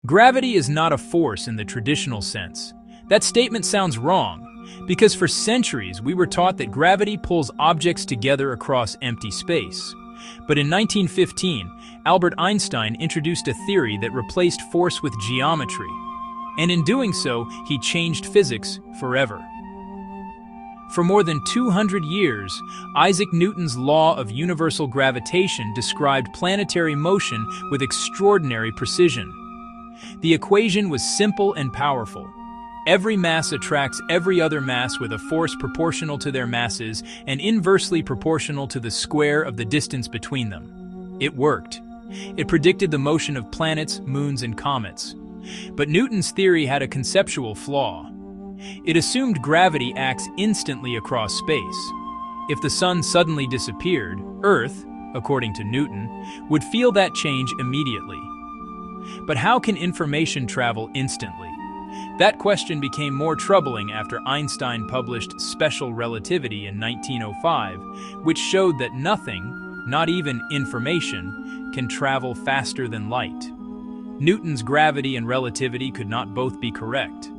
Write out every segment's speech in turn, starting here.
Gravity is not a force in the traditional sense. That statement sounds wrong, because for centuries we were taught that gravity pulls objects together across empty space. But in 1915, Albert Einstein introduced a theory that replaced force with geometry, and in doing so, he changed physics forever. For more than 200 years, Isaac Newton's law of universal gravitation described planetary motion with extraordinary precision. The equation was simple and powerful. Every mass attracts every other mass with a force proportional to their masses and inversely proportional to the square of the distance between them. It worked. It predicted the motion of planets, moons, and comets. But Newton's theory had a conceptual flaw. It assumed gravity acts instantly across space. If the sun suddenly disappeared, Earth, according to Newton, would feel that change immediately. But how can information travel instantly? That question became more troubling after Einstein published Special Relativity in 1905, which showed that nothing, not even information, can travel faster than light. Newton's gravity and relativity could not both be correct.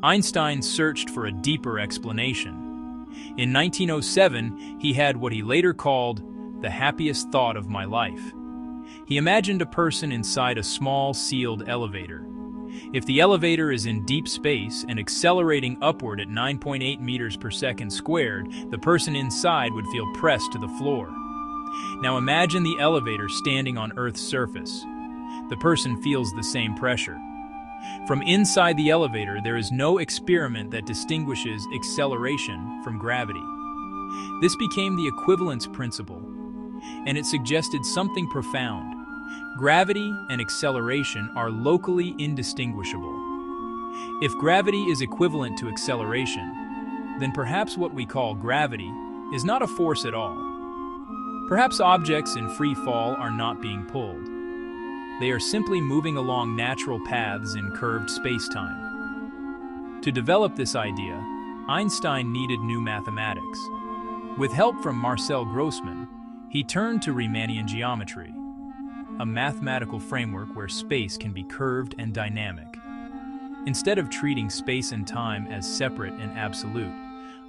Einstein searched for a deeper explanation. In 1907, he had what he later called the happiest thought of my life. He imagined a person inside a small, sealed elevator. If the elevator is in deep space and accelerating upward at 9.8 meters per second squared, the person inside would feel pressed to the floor. Now imagine the elevator standing on Earth's surface. The person feels the same pressure. From inside the elevator, there is no experiment that distinguishes acceleration from gravity. This became the equivalence principle, and it suggested something profound. Gravity and acceleration are locally indistinguishable. If gravity is equivalent to acceleration, then perhaps what we call gravity is not a force at all. Perhaps objects in free fall are not being pulled. They are simply moving along natural paths in curved space-time. To develop this idea, Einstein needed new mathematics. With help from Marcel Grossmann, he turned to Riemannian geometry, a mathematical framework where space can be curved and dynamic. Instead of treating space and time as separate and absolute,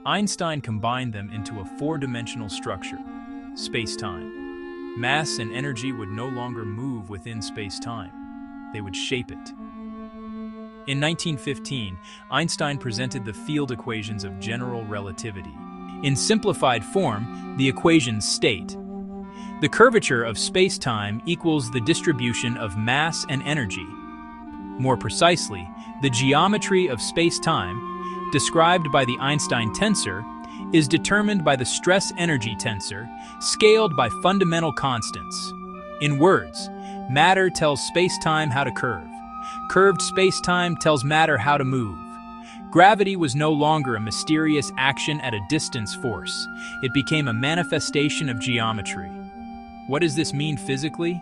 Einstein combined them into a four-dimensional structure, space-time. Mass and energy would no longer move within space-time. They would shape it. In 1915, Einstein presented the field equations of general relativity. In simplified form, the equations state: the curvature of space-time equals the distribution of mass and energy. More precisely, the geometry of space-time, described by the Einstein tensor, is determined by the stress-energy tensor, scaled by fundamental constants. In words, matter tells space-time how to curve. Curved space-time tells matter how to move. Gravity was no longer a mysterious action at a distance force. It became a manifestation of geometry. What does this mean physically?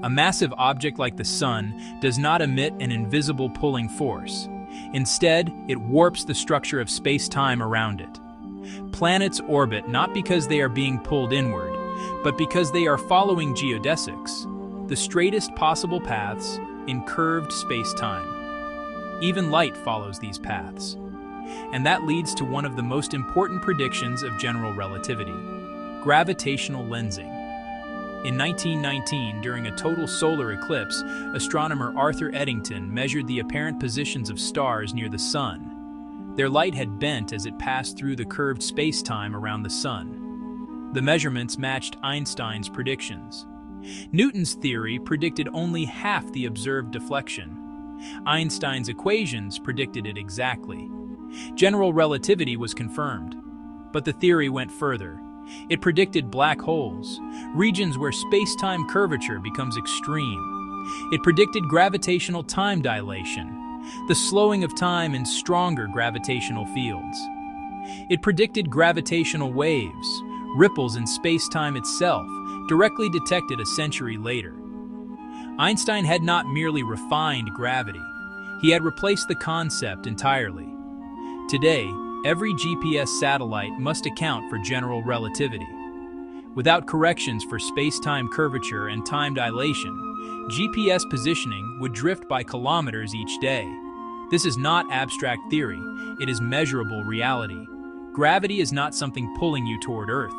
A massive object like the sun does not emit an invisible pulling force. Instead, it warps the structure of space-time around it. Planets orbit not because they are being pulled inward, but because they are following geodesics, the straightest possible paths in curved space-time. Even light follows these paths. And that leads to one of the most important predictions of general relativity: gravitational lensing. In 1919, during a total solar eclipse, astronomer Arthur Eddington measured the apparent positions of stars near the sun. Their light had bent as it passed through the curved space-time around the sun. The measurements matched Einstein's predictions. Newton's theory predicted only half the observed deflection. Einstein's equations predicted it exactly. General relativity was confirmed. But the theory went further. It predicted black holes, regions where space-time curvature becomes extreme. It predicted gravitational time dilation, the slowing of time in stronger gravitational fields. It predicted gravitational waves, ripples in space-time itself, directly detected a century later. Einstein had not merely refined gravity, he had replaced the concept entirely. Today, every GPS satellite must account for general relativity. Without corrections for space-time curvature and time dilation, GPS positioning would drift by kilometers each day. This is not abstract theory, it is measurable reality. Gravity is not something pulling you toward Earth.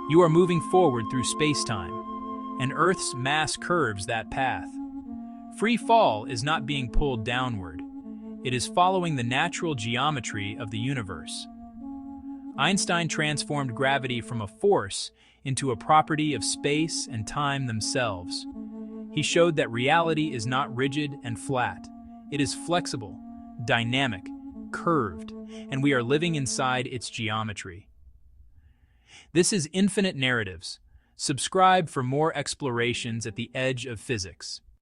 You are moving forward through space-time, and Earth's mass curves that path. Free fall is not being pulled downward. It is following the natural geometry of the universe. Einstein transformed gravity from a force into a property of space and time themselves. He showed that reality is not rigid and flat. It is flexible, dynamic, curved, and we are living inside its geometry. This is Infinite Narratives. Subscribe for more explorations at the edge of physics.